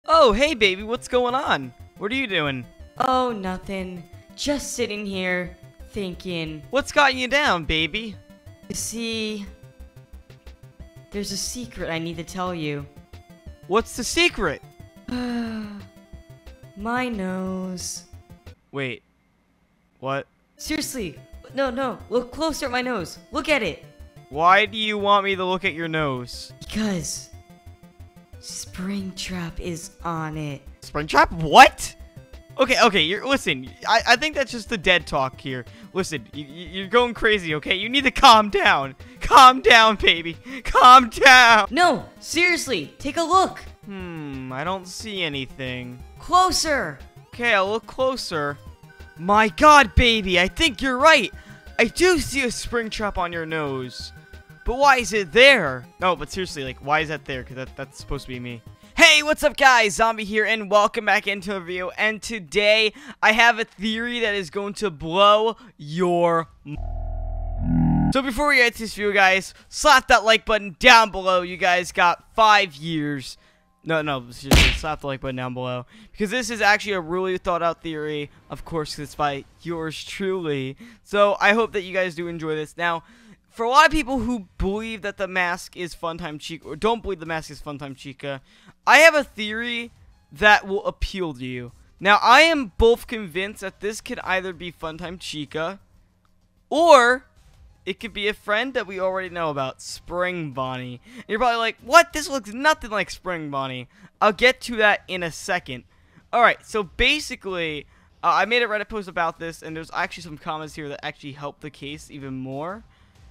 Oh, hey baby, what's going on? What are you doing? Oh, nothing. Just sitting here, thinking. What's gotten you down, baby? You see, there's a secret I need to tell you. What's the secret? My nose. Wait, what? Seriously, no, look closer at my nose. Look at it. Why do you want me to look at your nose? Because Springtrap is on it. Springtrap? What? Okay, listen, I think that's just the dead talk here. Listen, you're going crazy, okay? You need to calm down. Calm down, baby. Calm down. No, seriously, take a look. I don't see anything. Closer. Okay, I'll look closer. My God, baby, I think you're right. I do see a Springtrap on your nose. But why is it there? No, but seriously, like, why is that there? Because that's supposed to be me. Hey, what's up, guys? Zombie here, and welcome back into a video. And today, I have a theory that is going to blow your So before we get to this video, guys, slap that like button down below. You guys got 5 years. No, seriously, slap the like button down below. Because this is actually a really thought out theory. Of course, it's by yours truly. So I hope that you guys do enjoy this. Now, for a lot of people who believe that the mask is Funtime Chica, or don't believe the mask is Funtime Chica, I have a theory that will appeal to you. Now, I am both convinced that this could either be Funtime Chica, or it could be a friend that we already know about, Spring Bonnie. And you're probably like, what? This looks nothing like Spring Bonnie. I'll get to that in a second. Alright, so basically, I made a Reddit post about this, and there's actually some comments here that actually help the case even more.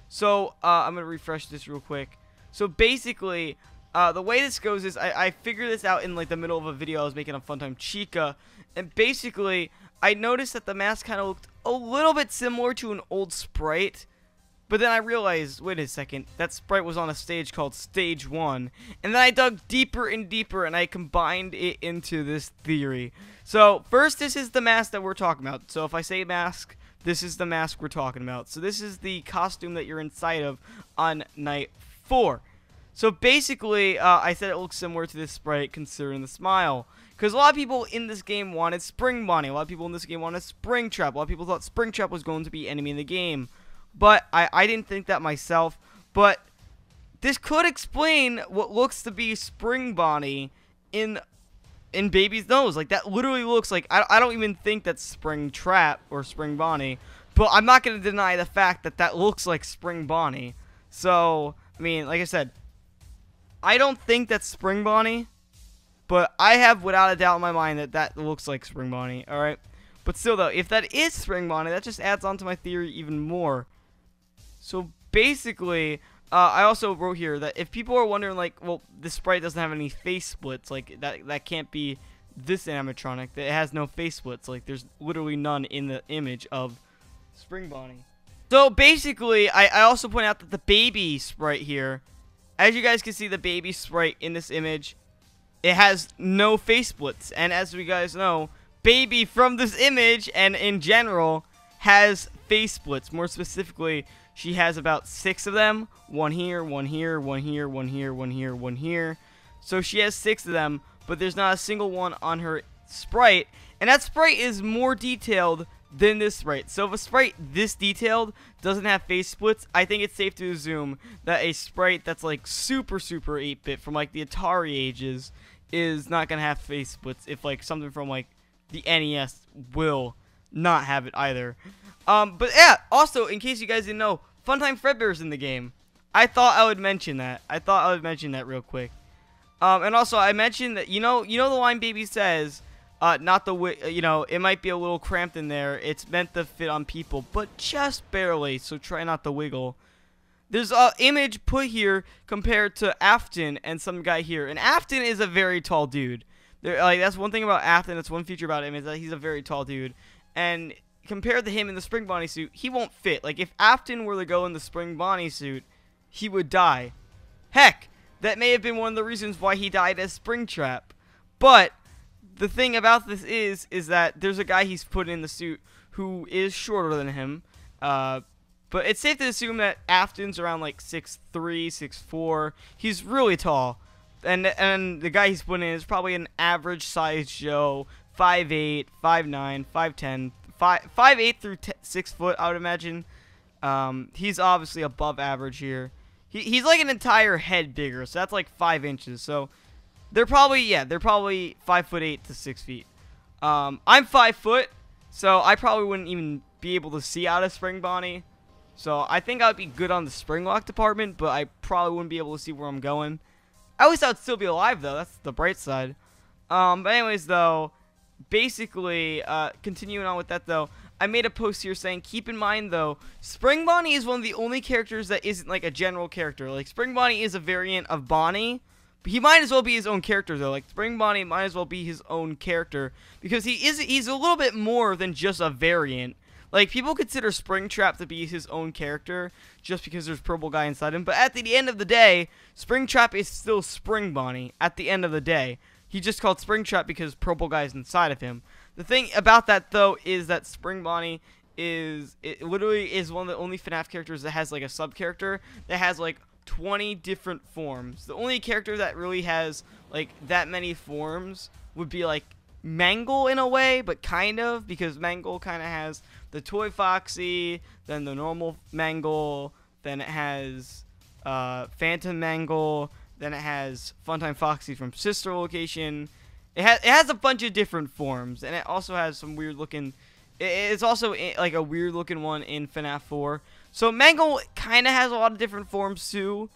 So, I'm going to refresh this real quick. So, basically, the way this goes is I figured this out in, like, the middle of a video I was making on Funtime Chica. And basically, I noticed that the mask kind of looked a little bit similar to an old sprite. But then I realized, wait a second, that sprite was on a stage called Stage 1. And then I dug deeper and deeper, and I combined it into this theory. So, first, this is the mask that we're talking about. So, if I say mask, this is the mask we're talking about. So, this is the costume that you're inside of on night 4. So, basically, I said it looks similar to this sprite, considering the smile. Because a lot of people in this game wanted Spring Bonnie. A lot of people in this game wanted Springtrap. A lot of people thought Springtrap was going to be enemy in the game. But I didn't think that myself. But this could explain what looks to be Spring Bonnie in Baby's nose. Like, that literally looks like, I don't even think that's Springtrap or Spring Bonnie. But I'm not going to deny the fact that that looks like Spring Bonnie. So, I mean, like I said, I don't think that's Spring Bonnie. But I have without a doubt in my mind that that looks like Spring Bonnie. Alright? But still, though, if that is Spring Bonnie, that just adds on to my theory even more. So basically, I also wrote here that if people are wondering, like, well, this sprite doesn't have any face splits, like, that can't be this animatronic, that it has no face splits, like, there's literally none in the image of Spring Bonnie. So basically, I also point out that the baby sprite here, as you guys can see, the baby sprite in this image, it has no face splits, and as we guys know, Baby from this image, and in general, has face splits. More specifically, she has about 6 of them. One here, one here, one here, one here, one here, one here. So she has 6 of them, but there's not a single one on her sprite. And that sprite is more detailed than this sprite. So if a sprite this detailed doesn't have face splits, I think it's safe to assume that a sprite that's like super 8-bit from like the Atari ages is not going to have face splits. If like something from like the NES will not have it either. But yeah, also, in case you guys didn't know, Funtime Freddy's in the game. I thought I would mention that. Real quick. And also, I mentioned that, you know the line Baby says, not the, it might be a little cramped in there. It's meant to fit on people, but just barely, so try not to wiggle. There's an image put here compared to Afton and some guy here. And Afton is a very tall dude. Like, that's one thing about Afton, that's one feature about him, is that he's a very tall dude. And compared to him in the Spring Bonnie suit, he won't fit. Like, if Afton were to go in the Spring Bonnie suit, he would die. Heck, that may have been one of the reasons why he died as Springtrap. But the thing about this is that there's a guy he's put in the suit who is shorter than him. But it's safe to assume that Afton's around like 6'3", 6'4". He's really tall. And the guy he's putting in is probably an average size Joe, 5'8", 5'9", 5'10", 5'8" through 6 foot, I would imagine. He's obviously above average here. He's like an entire head bigger, so that's like 5 inches. So they're probably 5'8" to 6 feet. I'm 5 foot, so I probably wouldn't even be able to see out of Spring Bonnie. So I think I would be good on the spring lock department, but I probably wouldn't be able to see where I'm going. At least I would still be alive, though. That's the bright side. But anyways, though, basically, continuing on with that, though, I made a post here saying, keep in mind, though, Spring Bonnie is one of the only characters that isn't, like, a general character. Like, Spring Bonnie is a variant of Bonnie, but he might as well be his own character, though. Like, Spring Bonnie might as well be his own character, because he's a little bit more than just a variant. Like, people consider Springtrap to be his own character just because there's Purple Guy inside him. But at the end of the day, Springtrap is still Spring Bonnie at the end of the day. He just called Springtrap because Purple Guy is inside of him. The thing about that, though, is that Spring Bonnie literally is one of the only FNAF characters that has, like, a sub-character that has, like, 20 different forms. The only character that really has, like, that many forms would be, like, Mangle in a way, but kind of, because Mangle kind of has the Toy Foxy, then the normal Mangle, then it has Phantom Mangle, then it has Funtime Foxy from Sister Location. It has a bunch of different forms, and it also has some weird looking. It's also like a weird looking one in FNAF 4. So Mangle kind of has a lot of different forms too.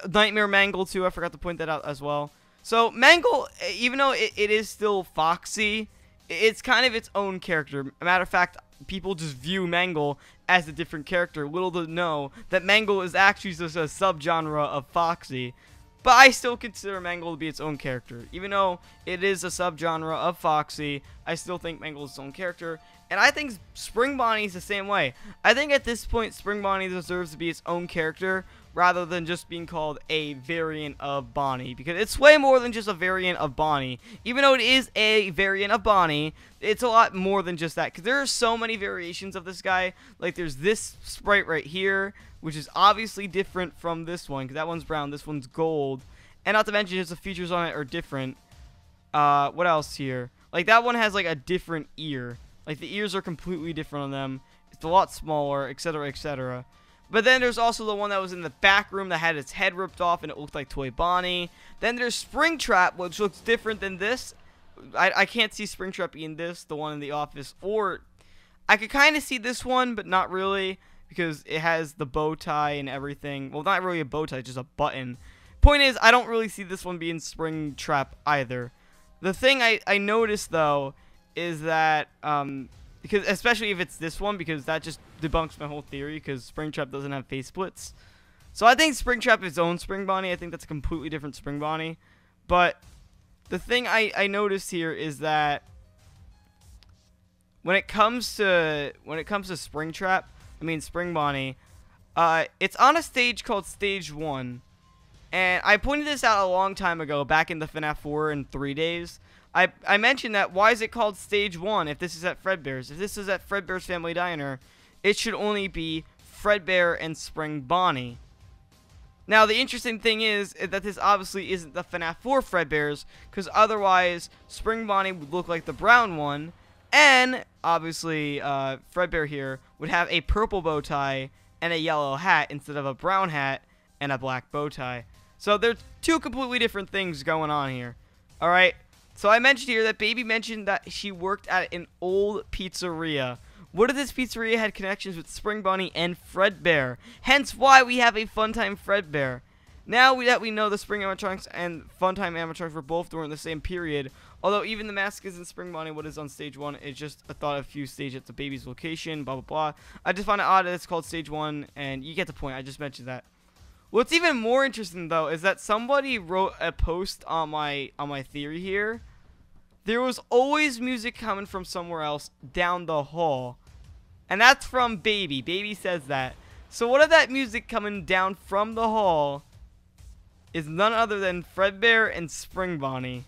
Nightmare Mangle too. I forgot to point that out as well. So Mangle, even though it is still Foxy, it's kind of its own character. Matter of fact, people just view Mangle as a different character. Little to know that Mangle is actually just a subgenre of Foxy. But I still consider Mangle to be its own character. Even though it is a subgenre of Foxy, I still think Mangle is its own character. And I think Spring Bonnie is the same way. I think at this point, Spring Bonnie deserves to be its own character rather than just being called a variant of Bonnie. Because it's way more than just a variant of Bonnie. Even though it is a variant of Bonnie, it's a lot more than just that. Because there are so many variations of this guy. Like, there's this sprite right here, which is obviously different from this one. Because that one's brown, this one's gold. And not to mention, just the features on it are different. What else here? Like, that one has, like, a different ear. Like, the ears are completely different on them. It's a lot smaller, etc., etc. But then there's also the one that was in the back room that had its head ripped off and it looked like Toy Bonnie. Then there's Springtrap, which looks different than this. I can't see Springtrap being this, the one in the office. Or I could kind of see this one, but not really, because it has the bow tie and everything. Well, not really a bow tie, just a button. Point is, I don't really see this one being Springtrap either. The thing I noticed, though, is that, because especially if it's this one, because that just debunks my whole theory, because Springtrap doesn't have face splits. So I think Springtrap is its own Spring Bonnie. I think that's a completely different Spring Bonnie. But the thing I noticed here is that when it comes to Springtrap, I mean Spring Bonnie, it's on a stage called Stage 1. And I pointed this out a long time ago, back in the FNAF 4 and 3 days. I mentioned that, why is it called Stage 1 if this is at Fredbear's? If this is at Fredbear's Family Diner, it should only be Fredbear and Spring Bonnie. Now, the interesting thing is that this obviously isn't the FNAF 4 Fredbear's, because otherwise, Spring Bonnie would look like the brown one, and, obviously, Fredbear here would have a purple bow tie and a yellow hat instead of a brown hat and a black bow tie. So, there's two completely different things going on here. Alright? So I mentioned here that Baby mentioned that she worked at an old pizzeria. What if this pizzeria had connections with Spring Bonnie and Fredbear? Hence why we have a Funtime Fredbear. Now that we know the Spring animatronics and Funtime animatronics were both during the same period, although even the mask isn't Spring Bonnie, what is on Stage 1 is just a thought of few stage at the baby's location, blah blah blah. I just find it odd that it's called Stage 1, and you get the point, I just mentioned that. What's even more interesting, though, is that somebody wrote a post on my theory here. There was always music coming from somewhere else down the hall. And that's from Baby. Baby says that. So what if that music coming down from the hall is none other than Fredbear and Spring Bonnie?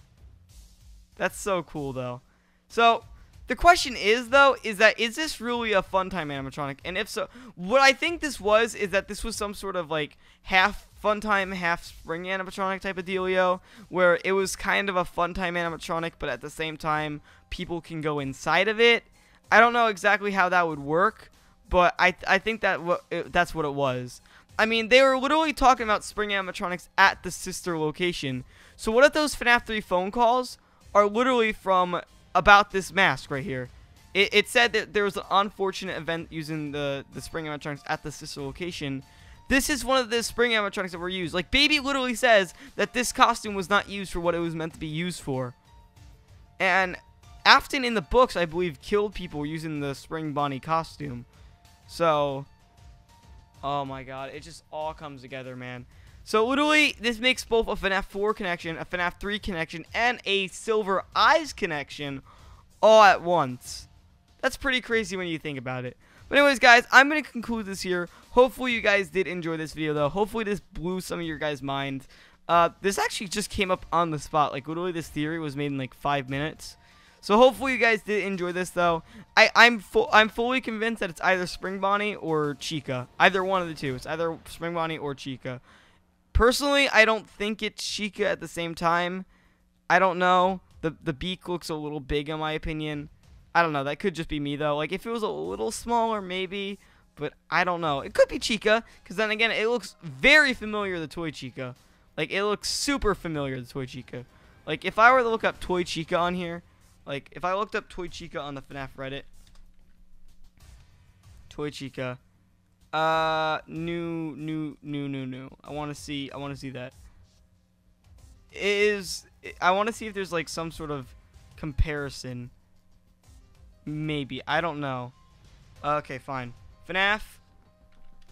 That's so cool, though. So the question is, though, is this really a Funtime animatronic? And if so, what I think this was is that this was some sort of, like, half Funtime half spring animatronic type of dealio, where it was kind of a Funtime animatronic, but at the same time, people can go inside of it. I don't know exactly how that would work, but I think that's what it was. I mean, they were literally talking about spring animatronics at the sister location. So what if those FNAF 3 phone calls are literally from about this mask right here? It said that there was an unfortunate event using the spring animatronics at the sister location. This is one of the spring animatronics that were used. Like, Baby literally says that this costume was not used for what it was meant to be used for. And Afton in the books, I believe, killed people using the spring Bonnie costume. So, oh my god, it just all comes together, man. So literally, this makes both a FNAF 4 connection, a FNAF 3 connection, and a Silver Eyes connection all at once. That's pretty crazy when you think about it. But anyways, guys, I'm going to conclude this here. Hopefully you guys did enjoy this video, though. Hopefully this blew some of your guys' minds. This actually just came up on the spot. Like, literally, this theory was made in like 5 minutes. So hopefully you guys did enjoy this, though. I'm fully convinced that it's either Spring Bonnie or Chica. Either one of the two. It's either Spring Bonnie or Chica. Personally, I don't think it's Chica at the same time. I don't know. The beak looks a little big in my opinion. I don't know. That could just be me, though. Like, if it was a little smaller, maybe. But I don't know. It could be Chica. Because then again, it looks very familiar to the Toy Chica. Like, it looks super familiar to the Toy Chica. Like, if I were to look up Toy Chica on here. Like, if I looked up Toy Chica on the FNAF Reddit. Toy Chica. New. I want to see that. I want to see if there's, like, some sort of comparison. Maybe. I don't know. Okay, fine. FNAF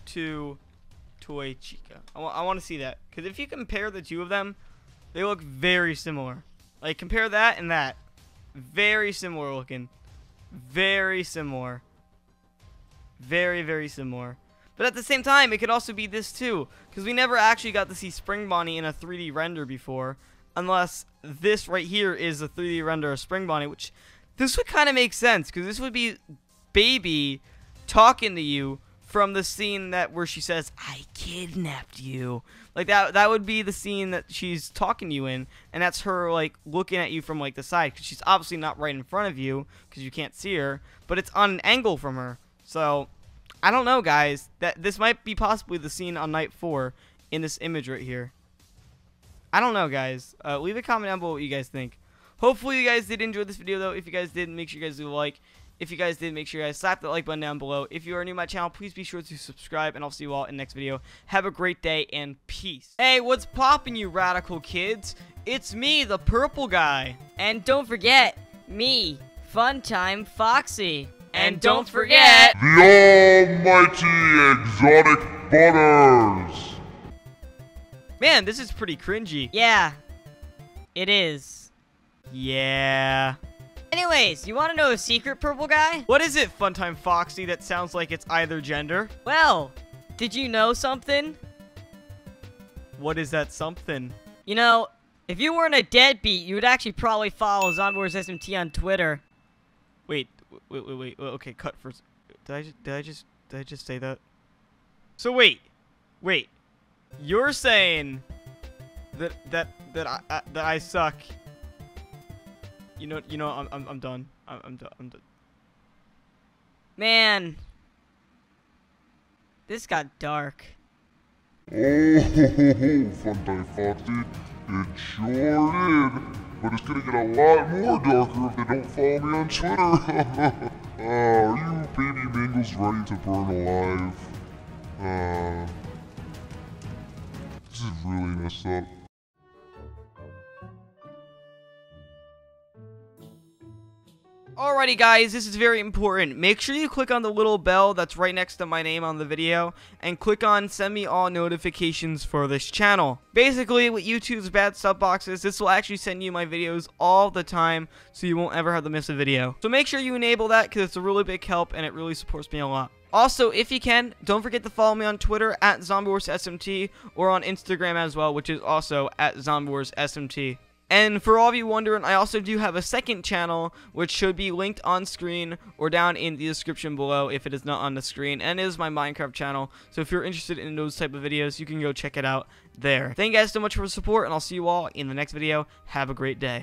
to Toy Chica. I want to see that. Because if you compare the two of them, they look very similar. Like, compare that and that. Very similar looking. Very similar. Very, very similar. But at the same time, it could also be this too. Because we never actually got to see Spring Bonnie in a 3D render before. Unless this right here is a 3D render of Spring Bonnie, which... This would kind of make sense, because this would be Baby talking to you from the scene where she says, I kidnapped you. Like, that would be the scene that she's talking to you in, and that's her, like, looking at you from, like, the side, because she's obviously not right in front of you, because you can't see her, but it's on an angle from her. So, I don't know, guys. This might be possibly the scene on Night 4 in this image right here. I don't know, guys. Leave a comment down below what you guys think. Hopefully you guys did enjoy this video, though. If you guys did, make sure you guys do a like. If you guys did, make sure you guys slap that like button down below. If you are new to my channel, please be sure to subscribe, and I'll see you all in the next video. Have a great day, and peace. Hey, what's poppin', you radical kids? It's me, the purple guy. And don't forget, me, Funtime Foxy. And don't forget... the almighty exotic butters. Man, this is pretty cringy. Yeah, it is. Yeah. Anyways, you want to know a secret, purple guy? What is it, Funtime Foxy, that sounds like it's either gender? Well, did you know something? What is that something? You know, if you weren't a deadbeat, you would actually probably follow ZombieWarsSMT on Twitter. Wait. Okay, cut first. Did I just say that? So wait. You're saying that I suck. You know, I'm done. I'm done. Man, this got dark. Oh, Funtime Foxy, it sure did. But it's gonna get a lot more darker if they don't follow me on Twitter. Are you baby mingles ready to burn alive? This is really messed up. Alrighty guys, this is very important. Make sure you click on the little bell that's right next to my name on the video, and click on send me all notifications for this channel. Basically, with YouTube's bad sub boxes, this will actually send you my videos all the time, so you won't ever have to miss a video. So make sure you enable that, because it's a really big help, and it really supports me a lot. Also, if you can, don't forget to follow me on Twitter at ZombieWarsSMT, or on Instagram as well, which is also at ZombieWarsSMT. And for all of you wondering, I also do have a second channel, which should be linked on screen or down in the description below if it is not on the screen, and it is my Minecraft channel. So if you're interested in those type of videos, you can go check it out there. Thank you guys so much for the support, and I'll see you all in the next video. Have a great day.